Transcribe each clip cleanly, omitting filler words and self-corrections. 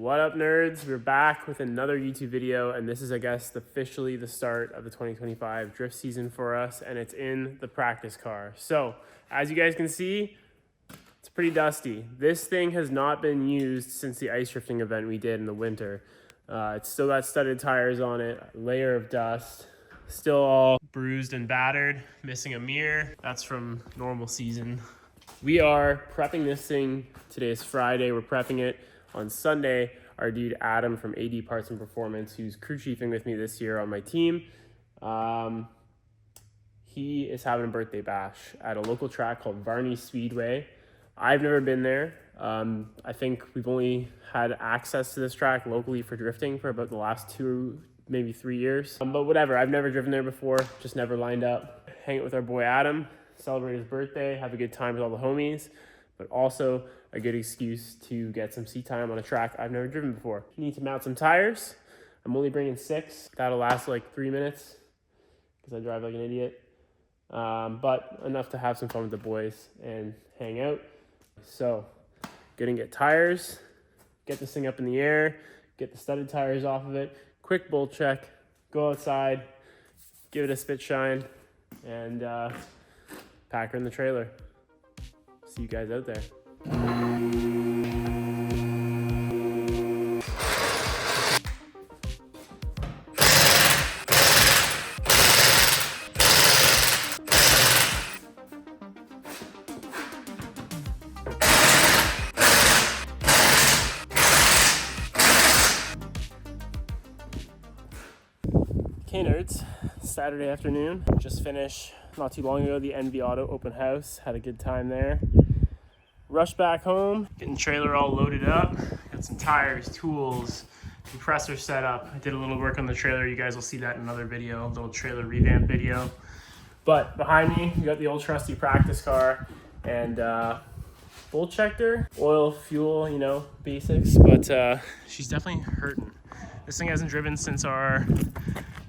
What up, nerds? We're back with another YouTube video, and this is, I guess, officially the start of the 2025 drift season for us, and it's in the practice car. So, as you guys can see, it's pretty dusty. This thing has not been used since the ice drifting event we did in the winter. It's still got studded tires on it, a layer of dust, still all bruised and battered, missing a mirror. That's from normal season. We are prepping this thing. Today is Friday. We're prepping it. On Sunday, our dude Adam from AD Parts and Performance, who's crew chiefing with me this year on my team, he is having a birthday bash at a local track called Varney Speedway. I've never been there. I think we've only had access to this track locally for drifting for about the last 2, maybe 3 years. But whatever, I've never driven there before, just never lined up. Hang out with our boy Adam, celebrate his birthday, have a good time with all the homies, but also a good excuse to get some seat time on a track I've never driven before. You need to mount some tires. I'm only bringing 6. That'll last like 3 minutes because I drive like an idiot. But enough to have some fun with the boys and hang out. So, gonna get tires, get this thing up in the air, get the studded tires off of it, quick bolt check, go outside, give it a spit shine, and pack her in the trailer. See you guys out there. Okay, nerds, Saturday afternoon, just finished not too long ago the NV Auto open house, had a good time there. Rushed back home, getting the trailer all loaded up, got some tires, tools, compressor set up. I did a little work on the trailer, you guys will see that in another video, a little trailer revamp video. But behind me, we got the old trusty practice car and bolt checked her, oil, fuel, you know, basics, but she's definitely hurting. This thing hasn't driven since our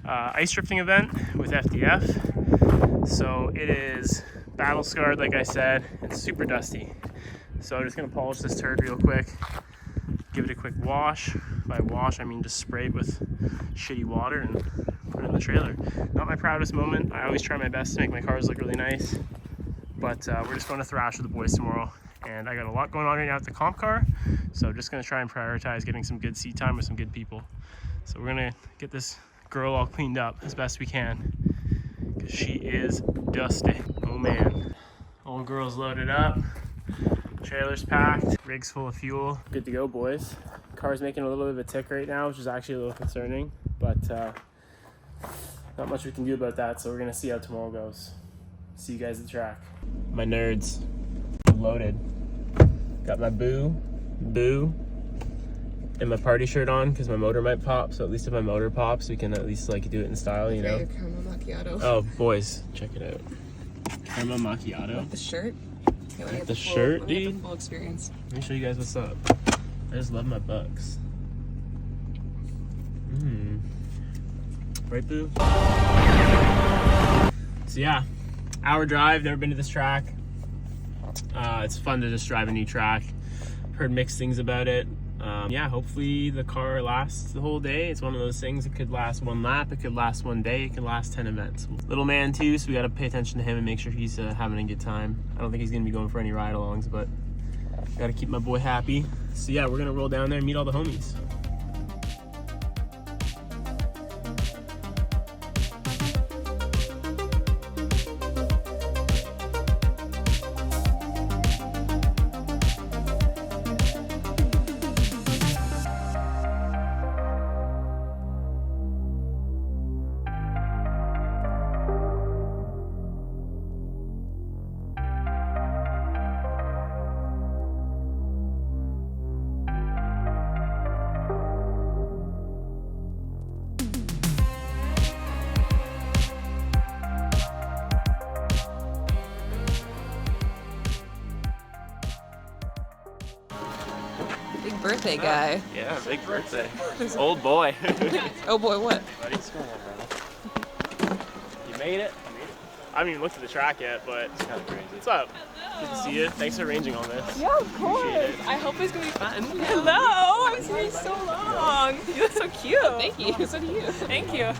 ice drifting event with FDF. So it is battle scarred, like I said. It's super dusty. So I'm just gonna polish this turd real quick, give it a quick wash. By wash, I mean just spray it with shitty water and put it in the trailer. Not my proudest moment. I always try my best to make my cars look really nice. But we're just going to thrash with the boys tomorrow. And I got a lot going on right now at the comp car. So I'm just gonna try and prioritize getting some good seat time with some good people. So we're gonna get this girl all cleaned up as best we can, because she is dusty. Oh man. Old girl's loaded up, trailer's packed, rig's full of fuel. Good to go, boys. Car's making a little bit of a tick right now, which is actually a little concerning, but not much we can do about that, so we're gonna see how tomorrow goes. See you guys at the track. My nerds, loaded. Got my boo, and my party shirt on because my motor might pop, so at least if my motor pops, we can at least like do it in style, you know? Caramel macchiato. Oh, boys, check it out. Caramel macchiato. With the shirt. Okay, With the shirt, dude? The full experience. Let me show you guys what's up. I just love my bucks. Right, boo? So yeah, hour drive, never been to this track. It's fun to just drive a new track. Heard mixed things about it. Yeah, hopefully the car lasts the whole day. It's one of those things, it could last 1 lap, it could last 1 day, it could last 10 events. Little man too, so we gotta pay attention to him and make sure he's having a good time. I don't think he's gonna be going for any ride-alongs, but gotta keep my boy happy. So yeah, we're gonna roll down there and meet all the homies. Big birthday guy. Yeah, big birthday. Old boy. Oh boy, what? What's going on, brother? You made it? I haven't even looked at the track yet, but it's kind of crazy. What's up? Good to see you. Thanks for arranging all this. Yeah, of course. I hope it's gonna be fun. Hello, haven't seen you so long. You look so cute. Thank you. So do you. Thank you.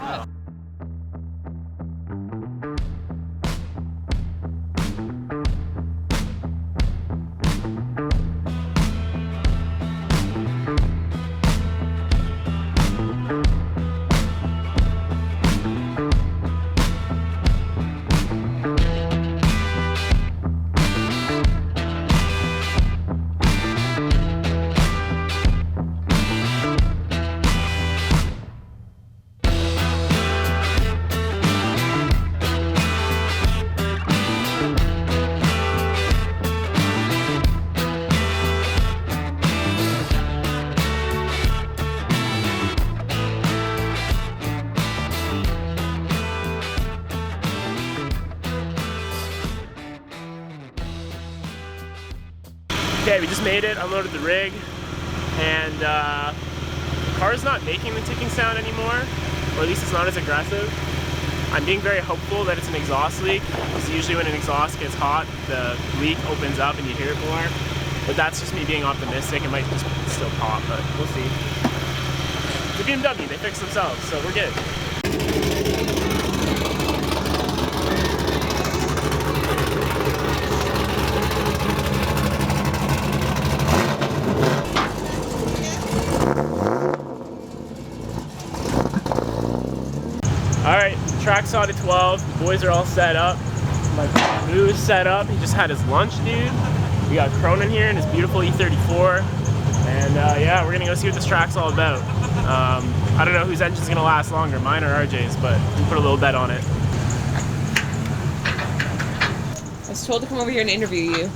Okay, we just made it, unloaded the rig, and the car's not making the ticking sound anymore, or at least it's not as aggressive. I'm being very hopeful that it's an exhaust leak, because usually when an exhaust gets hot, the leak opens up and you hear it more. But that's just me being optimistic. It might just still pop, but we'll see. The BMW, they fix themselves, so we're good. Alright, track's on at 12. The boys are all set up. My Boo is set up. He just had his lunch, dude. We got Cronin here in his beautiful E34. And yeah, we're gonna go see what this track's all about. I don't know whose engine's gonna last longer, mine or RJ's, but we put a little bet on it. I was told to come over here and interview you.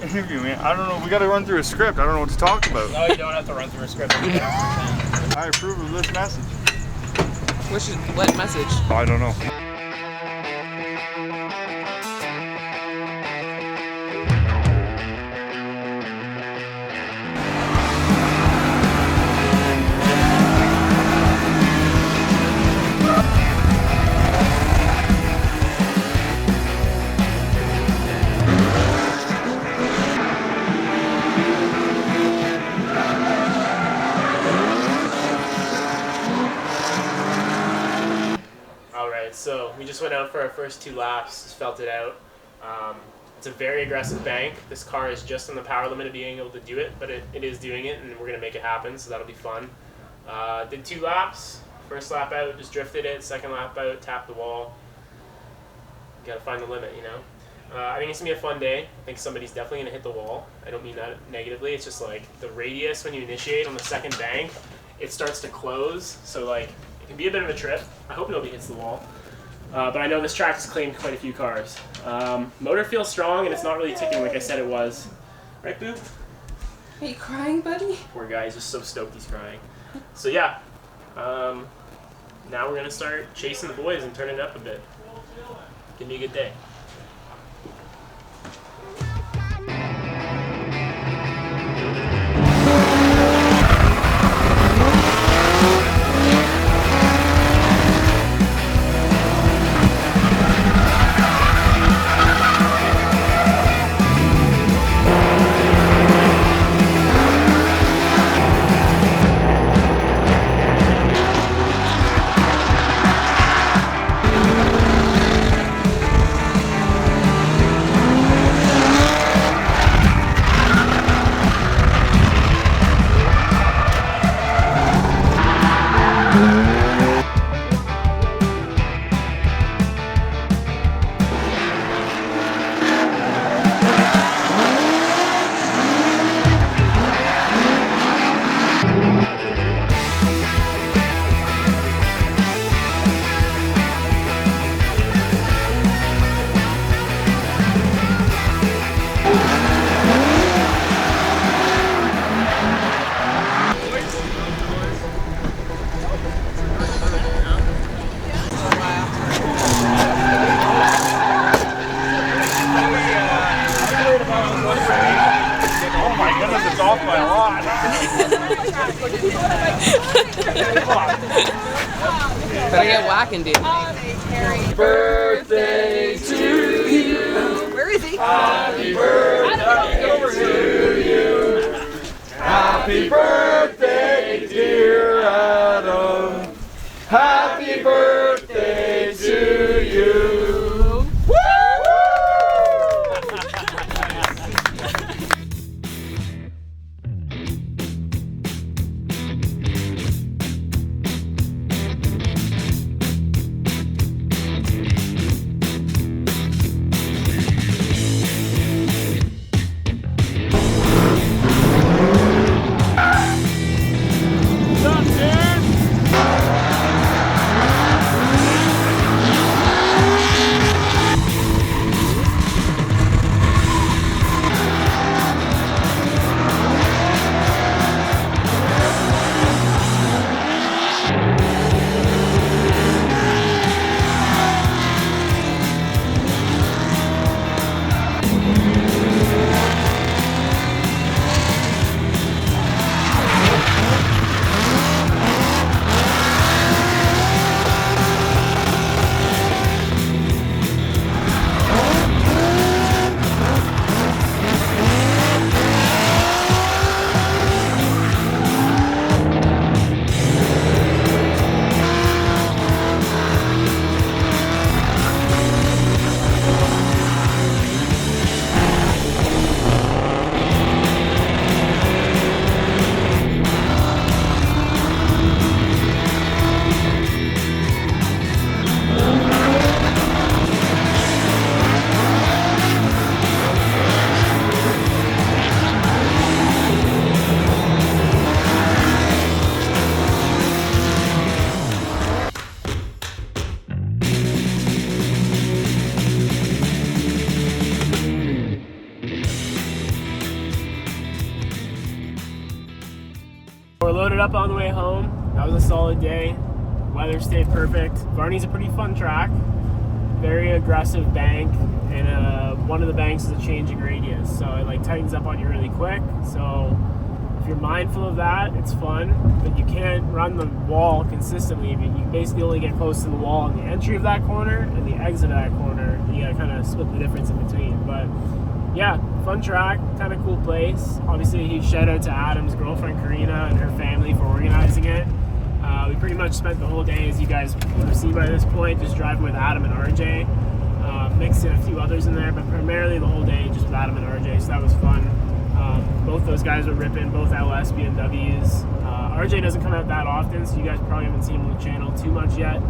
Interview me? I don't know. We gotta run through a script. I don't know what to talk about. No, you don't have to run through a script. I approve of this message. What message? I don't know. So we just went out for our first 2 laps, just felt it out. It's a very aggressive bank. This car is just on the power limit of being able to do it, but it is doing it, and we're going to make it happen, so that'll be fun. Did 2 laps. First lap out, just drifted it. Second lap out, tapped the wall. Got to find the limit, you know. I think it's going to be a fun day. I think somebody's definitely going to hit the wall. I don't mean that negatively. It's just like the radius when you initiate on the second bank, it starts to close, so like it can be a bit of a trip. I hope nobody hits the wall. But I know this track has claimed quite a few cars. Motor feels strong and it's not really ticking like I said it was. Right, Boo? Are you crying, buddy? Poor guy, he's just so stoked he's crying. So yeah, now we're going to start chasing the boys and turning it up a bit. Give me a good day. Better get whacking, dude. Happy birthday to you. Where is he? Happy birthday to you. Happy Happy birthday, dear Adam. Happy birthday to you. We're loaded up on the way home. That was a solid day. Weather stayed perfect. Varney's a pretty fun track. Very aggressive bank, and one of the banks is a changing radius, so it like tightens up on you really quick. So if you're mindful of that, it's fun, but you can't run the wall consistently. I mean, you basically only get close to the wall on the entry of that corner and the exit of that corner. You gotta kind of split the difference in between. But yeah, fun track, kind of cool place. Obviously, a huge shout out to Adam's girlfriend Carina and her family for organizing it. We pretty much spent the whole day, as you guys would have seen by this point, just driving with Adam and RJ. Mixed in a few others in there, but primarily the whole day just with Adam and RJ, so that was fun. Both those guys were ripping, both LS BMWs. RJ doesn't come out that often, so you guys probably haven't seen him on the channel too much yet.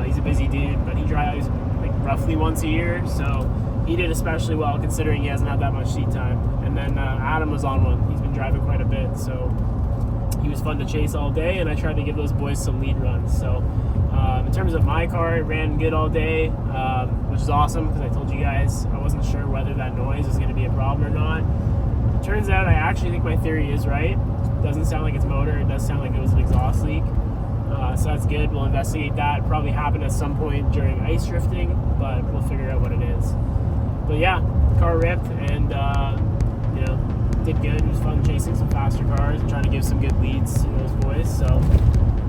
He's a busy dude, but he drives like roughly once a year, so he did especially well considering he hasn't had that much seat time. And then Adam was on one. He's been driving quite a bit, so he was fun to chase all day, and I tried to give those boys some lead runs. So in terms of my car, it ran good all day, which is awesome because I told you guys I wasn't sure whether that noise was going to be a problem or not. It turns out I actually think my theory is right. It doesn't sound like it's motor. It does sound like it was an exhaust leak. So that's good. We'll investigate that. It probably happened at some point during ice drifting, but we'll figure out what it is. But yeah, the car ripped, and you know, did good. It was fun chasing some faster cars and trying to give some good leads to those boys. So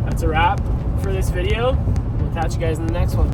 that's a wrap for this video. We'll catch you guys in the next one.